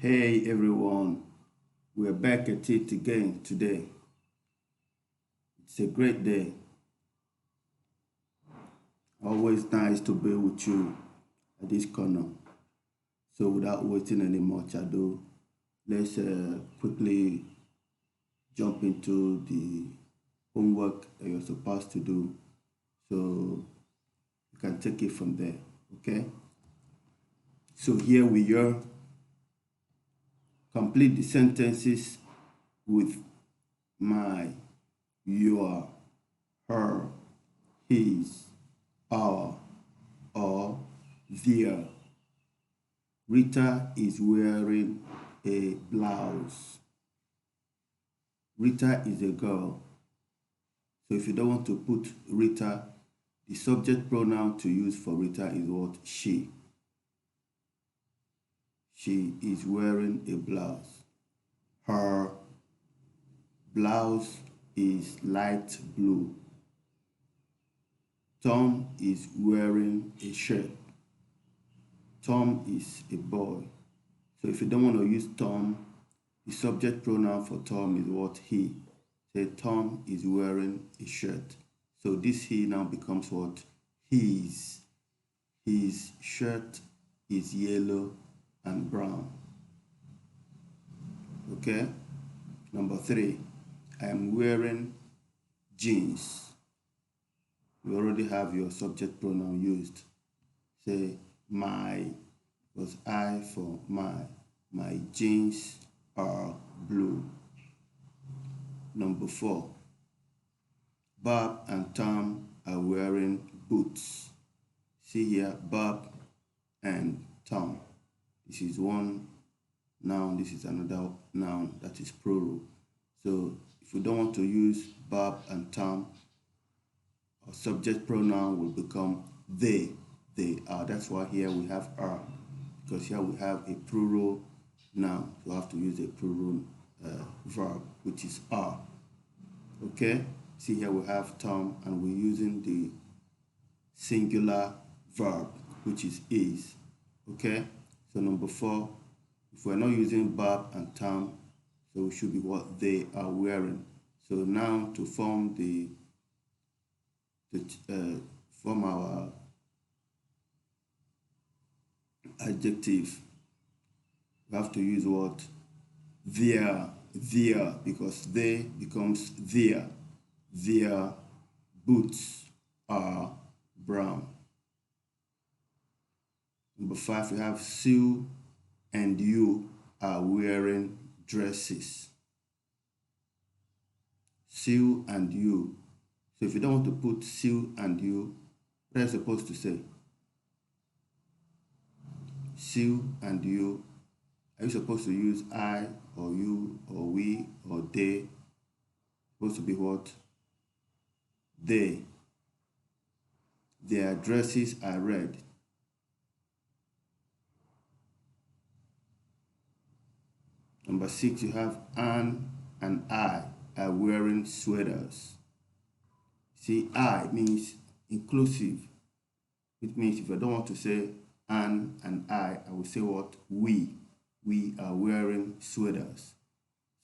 Hey everyone, we're back at it again today. It's a great day. Always nice to be with you at this corner. So without wasting any much ado, let's quickly jump into the homework that you're supposed to do. So you can take it from there. Okay? So here we are. Complete the sentences with my, your, her, his, our, or their. Rita is wearing a blouse. Rita is a girl. So if you don't want to put Rita, the subject pronoun to use for Rita is what? She. She is wearing a blouse. Her blouse is light blue. Tom is wearing a shirt. Tom is a boy. So if you don't want to use Tom, the subject pronoun for Tom is what? He. Say Tom is wearing a shirt. So this he now becomes what? His. His shirt is yellow and brown. Okay? Number 3, I am wearing jeans. You already have your subject pronoun used. Say my, was I for my. My jeans are blue. Number 4, Bob and Tom are wearing boots. See here, Bob and Tom. This is one noun, this is another noun that is plural. So if we don't want to use Bob and Tom, our subject pronoun will become they. They are. That's why here we have are, because here we have a plural noun. So we have to use a plural verb, which is are. Okay? See here we have Tom, and we're using the singular verb, which is. Okay? So number 4, if we're not using Bob and Tom, so it should be what they are wearing. So now to form form our adjective, we have to use what? Their, because they becomes their. Their boots are brown. Number 5, we have Sue and you are wearing dresses. Sue and you. So if you don't want to put Sue and you, what are you supposed to say? Sue and you. Are you supposed to use I or you or we or they? Supposed to be what? They. Their dresses are red. Number 6, you have Anne and I are wearing sweaters. See, I means inclusive. It means if I don't want to say Anne and I will say what? We. We are wearing sweaters.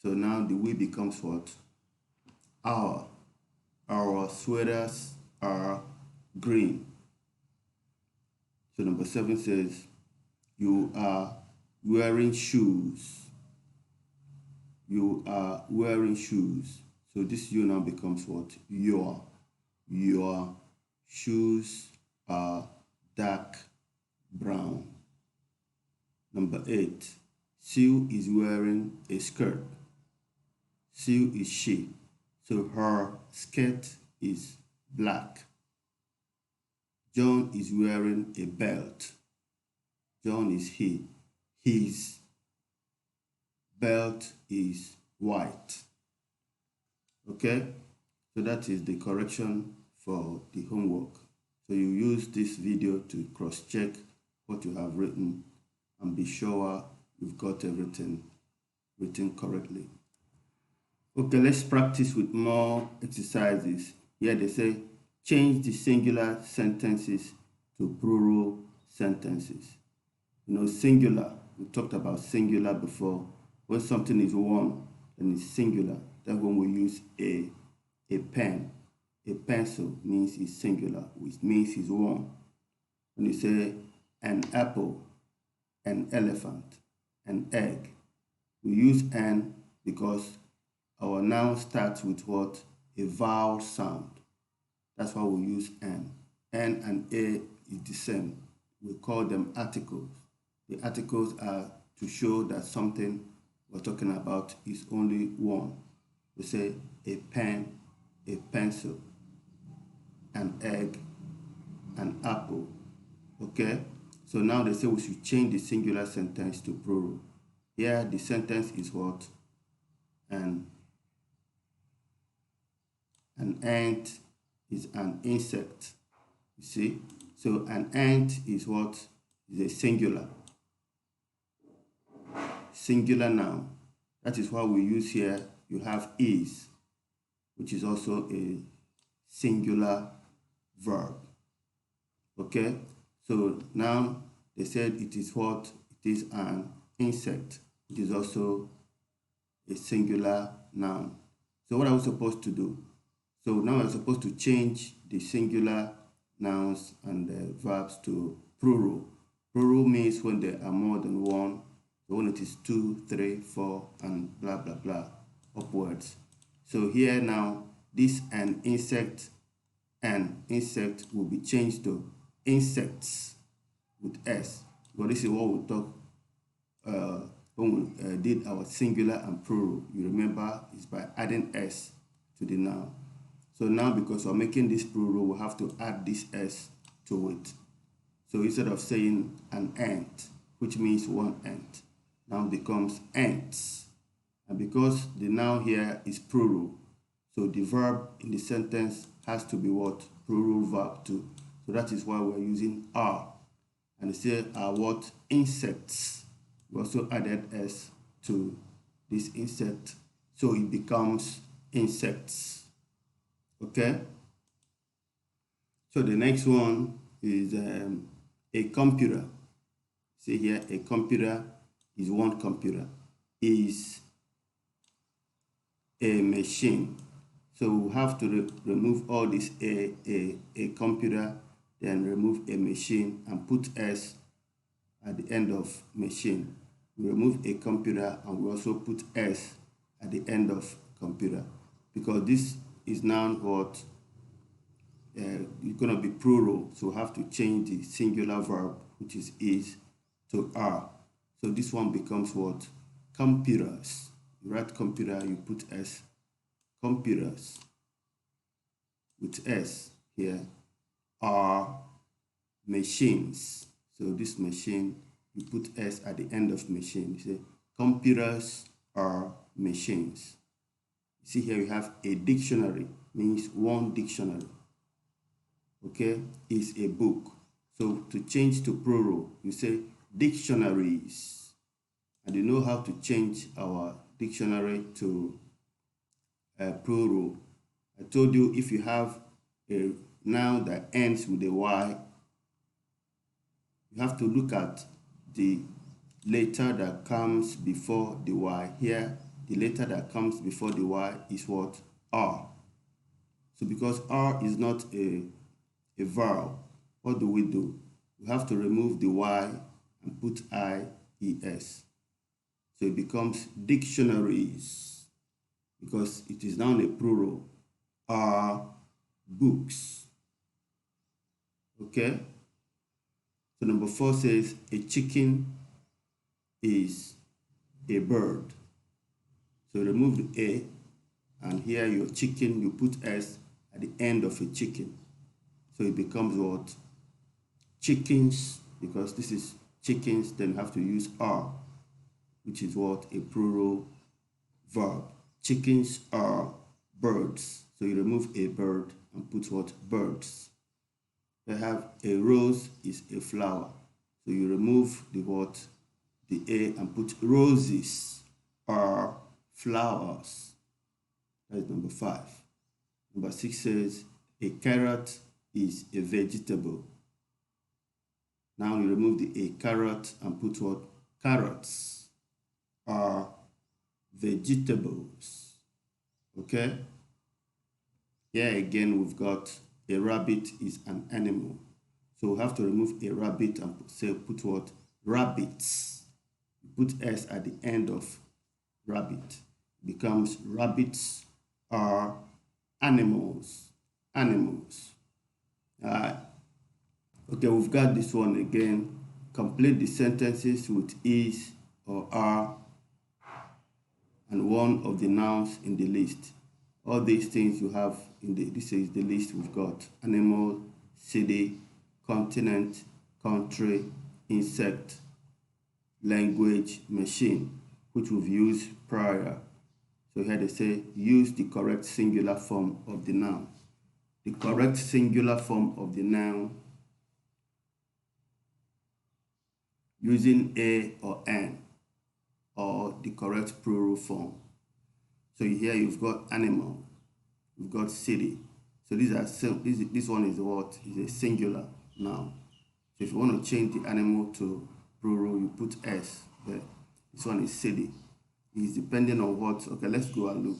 So now the we becomes what? Our. Our sweaters are green. So number 7 says, you are wearing shoes. You are wearing shoes. So this you now becomes what? Your. Your shoes are dark brown. Number 8, Sue is wearing a skirt. Sue is she. So her skirt is black. John is wearing a belt. John is he. His belt is white. Okay? So that is the correction for the homework. So you use this video to cross-check what you have written and be sure you've got everything written correctly. Okay, let's practice with more exercises. Here they say, change the singular sentences to plural sentences. Singular we talked about singular before. When something is one, then it's singular. Then when we use a pen, a pencil means it's singular, which means it's one. When you say an apple, an elephant, an egg, we use an because our noun starts with what? A vowel sound. That's why we use an. N and A is the same. We call them articles. The articles are to show that something we're talking about is only one. We say a pen, a pencil, an egg, an apple. Okay? So now they say we should change the singular sentence to plural. Here the sentence is what? An ant is an insect. You see? So an ant is what? Is a singular. Singular noun. That is why we use here, you have is, which is also a singular verb. Okay? So now they said it is what? It is an insect. It is also a singular noun. So what are we supposed to do? So now we're supposed to change the singular nouns and the verbs to plural. Plural means when there are more than one. So when it is 2, 3, 4, and blah, blah, blah, upwards. So here now, this an insect will be changed to insects with S. But this is what we talk when we did our singular and plural. You remember, it's by adding S to the noun. So now because we're making this plural, we have to add this S to it. So instead of saying an ant, which means one ant, now becomes ants. And because the noun here is plural, so the verb in the sentence has to be what? Plural verb too. So that is why we're using are. And they say are what? Insects. We also added S to this insect. So it becomes insects. Okay? So the next one is a computer. See here, a computer is one computer. Is a machine. So we have to remove all this a computer, then remove a machine and put S at the end of machine. We remove a computer and we also put S at the end of computer because this is now what it's going to be plural. So we have to change the singular verb, which is to are. So this one becomes what? Computers. You write computer, you put S. Computers with S here are machines. So this machine, you put S at the end of machine. You say computers are machines. You see here we have a dictionary, means one dictionary. Okay, is a book. So to change to plural, you say dictionaries. And you know how to change our dictionary to plural. I told you if you have a noun that ends with a Y, you have to look at the letter that comes before the Y. Here, the letter that comes before the Y is what? R. So because R is not a vowel, what do? We have to remove the Y and put I-E-S. So it becomes dictionaries because it is now a plural. Are books. Okay? So number 4 says a chicken is a bird. So remove the A and here your chicken, you put S at the end of a chicken. So it becomes what? Chickens, because this is chickens, then you have to use are, which is what? A plural verb. Chickens are birds. So you remove a bird and put what? Birds. They have a rose is a flower. So you remove the what? The A and put roses are flowers. That is number 5. Number 6 says a carrot is a vegetable. Now you remove the a carrot and put what? Carrots are vegetables. Okay? Here again, we've got a rabbit is an animal. So we have to remove a rabbit and put what? Rabbits. Put S at the end of rabbit. It becomes rabbits are animals. Animals. Okay, we've got this one again. Complete the sentences with is or are and one of the nouns in the list. All these things you have this is the list we've got. Animal, city, continent, country, insect, language, machine, which we've used prior. So here they say use the correct singular form of the noun. The correct singular form of the noun using a or an, or the correct plural form. So here you've got animal, you've got city. So these are this one is what is a singular noun. So if you want to change the animal to plural, you put s there. This one is city. It's depending on what. Okay, let's go and look.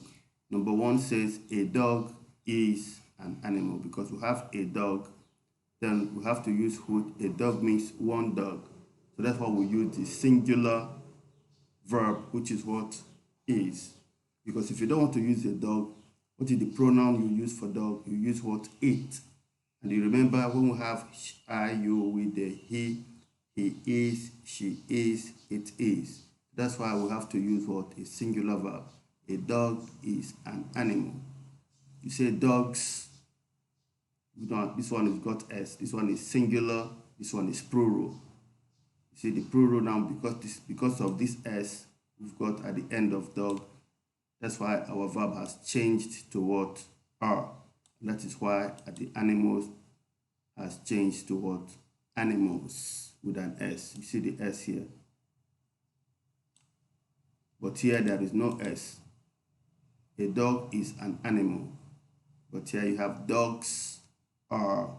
Number one says a dog is an animal because we have a dog. Then we have to use who. A dog means one dog. So that's why we use the singular verb, which is what is. Because if you don't want to use a dog, what is the pronoun you use for dog? You use what? It. And you remember when we have I, you with the he is, she is, it is. That's why we have to use what? A singular verb. A dog is an animal. You say dogs, this one has got S. This one is singular. This one is plural. You see the plural now because of this S we've got at the end of dog. That's why our verb has changed to what? Are. That is why at the animals has changed to what? Animals with an S. You see the S here. But here there is no S. A dog is an animal. But here you have dogs are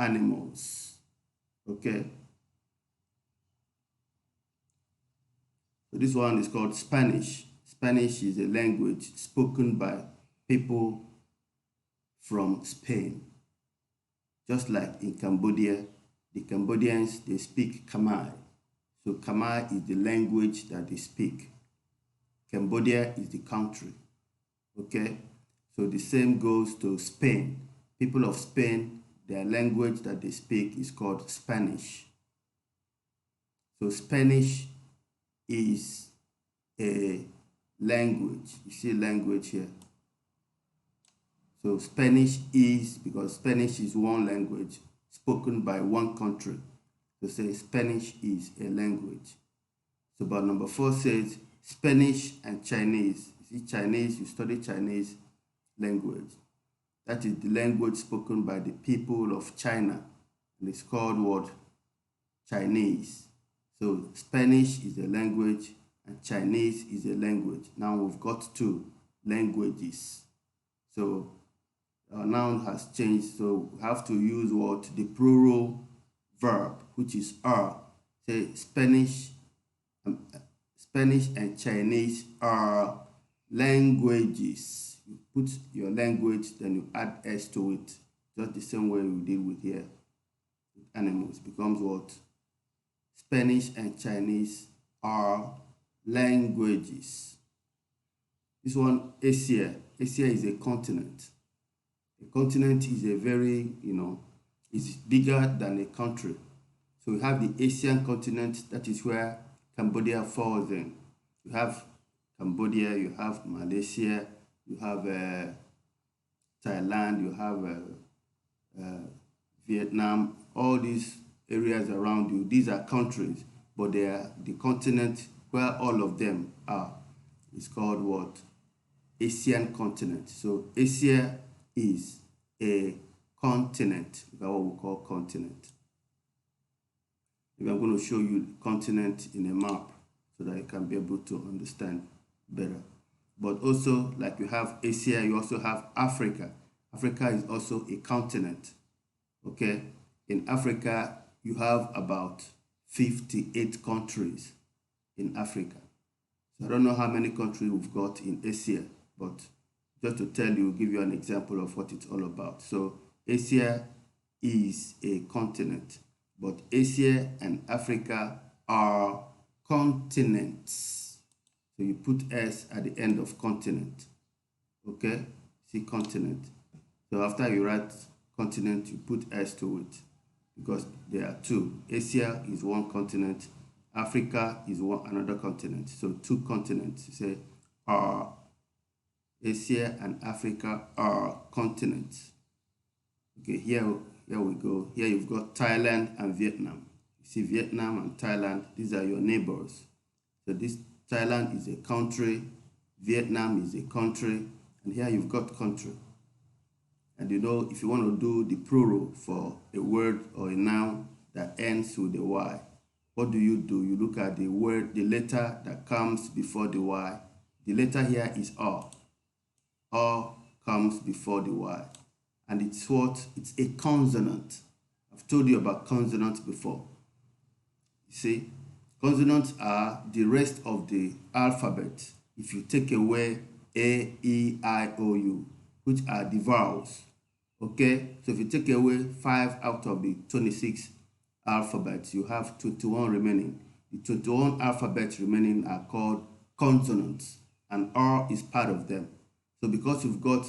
animals. Okay? So this one is called Spanish. Spanish is a language spoken by people from Spain. Just like in Cambodia, the Cambodians, they speak Khmer. So Khmer is the language that they speak. Cambodia is the country. Okay? So the same goes to Spain. People of Spain, their language that they speak is called Spanish. So Spanish is a language. You see language here. So Spanish is, because Spanish is one language spoken by one country. So say Spanish is a language. So but number 4 says Spanish and Chinese. You see Chinese, you study Chinese language. That is the language spoken by the people of China. And it's called what? Chinese. So Spanish is a language and Chinese is a language. Now we've got 2 languages. So our noun has changed. So we have to use what? The plural verb, which is are. Say Spanish and Chinese are languages. You put your language, then you add S to it. Just the same way we did with here. With animals becomes what? Spanish and Chinese are languages. This one, Asia. Asia is a continent. A continent is a very, is bigger than a country. So we have the Asian continent, that is where Cambodia falls in. You have Cambodia, you have Malaysia, you have Thailand, you have Vietnam, all these areas around you. These are countries, but they are the continent where all of them are. It's called what? Asian continent. So Asia is a continent. That's what we call continent. I'm going to show you the continent in a map so that you can be able to understand better. But also, like you have Asia, you also have Africa. Africa is also a continent. Okay? In Africa, you have about 58 countries. in Africa. So I don't know how many countries we've got in Asia, but just to tell you, give you an example of what it's all about. So Asia is a continent, but Asia and Africa are continents. So you put S at the end of continent. Okay, see continent. So after you write continent, you put S to it because there are two. Asia is one continent, Africa is another continent. So two continents. You say are Asia and Africa are continents. Okay, here we go. Here you've got Thailand and Vietnam. You see Vietnam and Thailand, these are your neighbors. So this Thailand is a country, Vietnam is a country, and here you've got country. And you know, if you want to do the plural for a word or a noun that ends with a Y, what do? You look at the word, the letter that comes before the Y. The letter here is R. R comes before the Y. And it's what? It's a consonant. I've told you about consonants before. You see, consonants are the rest of the alphabet. If you take away A, E, I, O, U, which are the vowels. Okay, so if you take away 5 out of the 26 alphabets, you have 21 remaining. The 21 alphabets remaining are called consonants, and R is part of them. So because you've got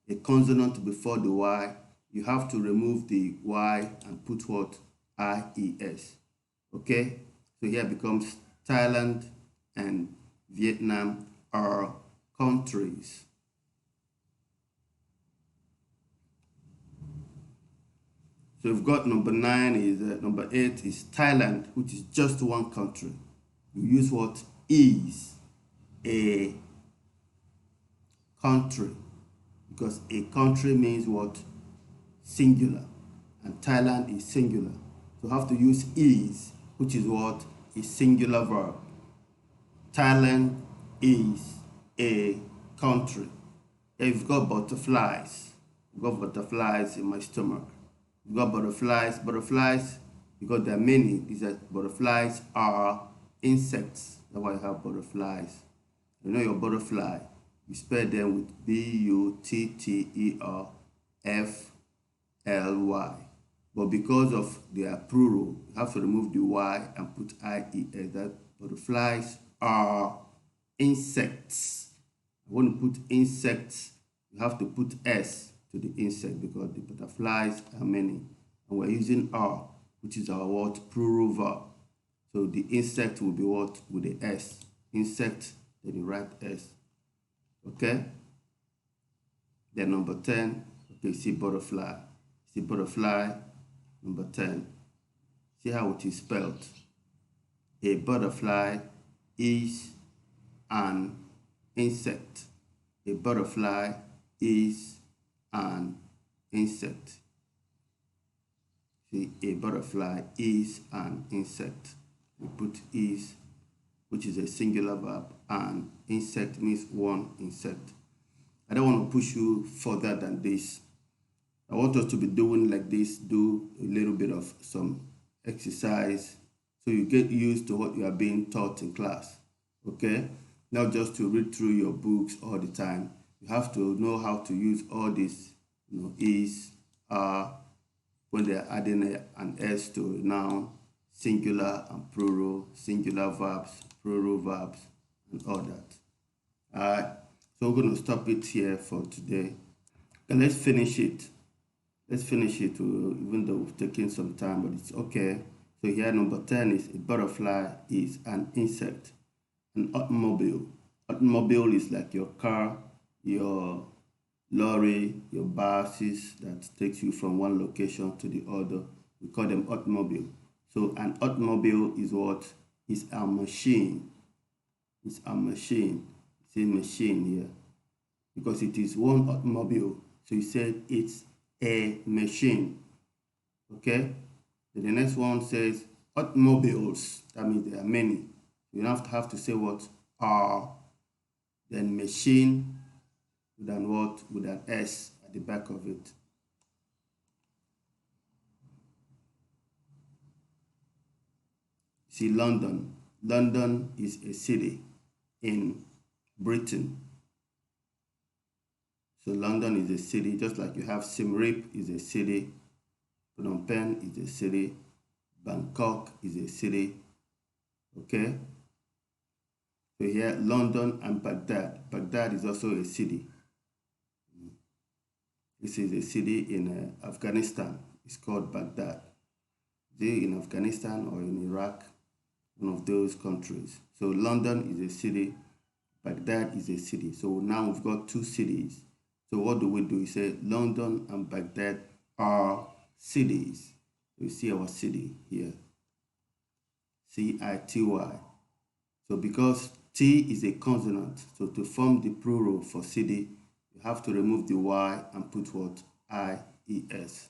a consonant before the Y, you have to remove the Y and put what? I-E-S. Okay, so here becomes Thailand and Vietnam are countries. So we've got number 8 is Thailand, which is just one country. You use what? Is a country, because a country means what? Singular, and Thailand is singular. So you have to use is, which is what? A singular verb. Thailand is a country. Here you've got butterflies. You've got butterflies in my stomach. You've got butterflies. Butterflies, because there are many. These butterflies are insects. That's why you have butterflies. You know your butterfly. You spell them with B-U-T-T-E-R-F-L-Y. But because of their plural, you have to remove the Y and put I-E-S. That butterflies are insects. When you put insects, you have to put S to the insect because the butterflies are many. And we're using R, which is our what? Plural verb. So the insect will be what? With the S. Insect, then you write S. Okay? Then number 10, okay, see butterfly. See butterfly, number 10. See how it is spelled. A butterfly is an insect. A butterfly is an insect. See, a butterfly is an insect. We put is, which is a singular verb, and insect means one insect. I don't want to push you further than this. I want us to be doing like this, do a little bit of some exercise so you get used to what you are being taught in class. Okay? Not just to read through your books all the time. You have to know how to use all this, is, are, when they're adding an S to a noun, singular and plural, singular verbs, plural verbs, and all that. All right, so we're going to stop it here for today. And let's finish it. Let's finish it, even though we've taken some time, but it's okay. So here, number 10 is a butterfly is an insect. An automobile. Automobile is like your car, your lorry, your buses that takes you from one location to the other. We call them automobile. So an automobile is what? Is a machine. It's a machine. Say machine here. Because it is one automobile. So you said it's a machine. Okay? Then the next one says automobiles. That means there are many. You don't have to say what? Are. Then machine with an what? With an S at the back of it. See London. London is a city in Britain. So London is a city, just like you have Siem Reap is a city, Phnom Penh is a city, Bangkok is a city, okay? So here, London and Baghdad. Baghdad is also a city. This is a city in Afghanistan. It's called Baghdad. Is it in Afghanistan or in Iraq? One of those countries. So London is a city, Baghdad is a city. So now we've got two cities. So what do? We say London and Baghdad are cities. You see our city here, C-I-T-Y. So because T is a consonant, so to form the plural for city, you have to remove the Y and put what? I-E-S.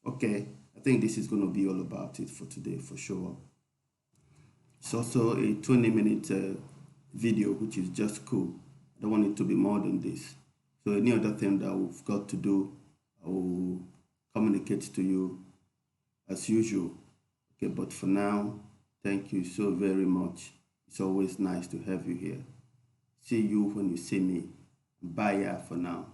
Okay, I think this is going to be all about it for today for sure. It's also a 20-minute video, which is just cool. I don't want it to be more than this. So any other thing that we've got to do, I will communicate to you as usual. Okay, but for now, thank you so very much. It's always nice to have you here. See you when you see me. Bye for now.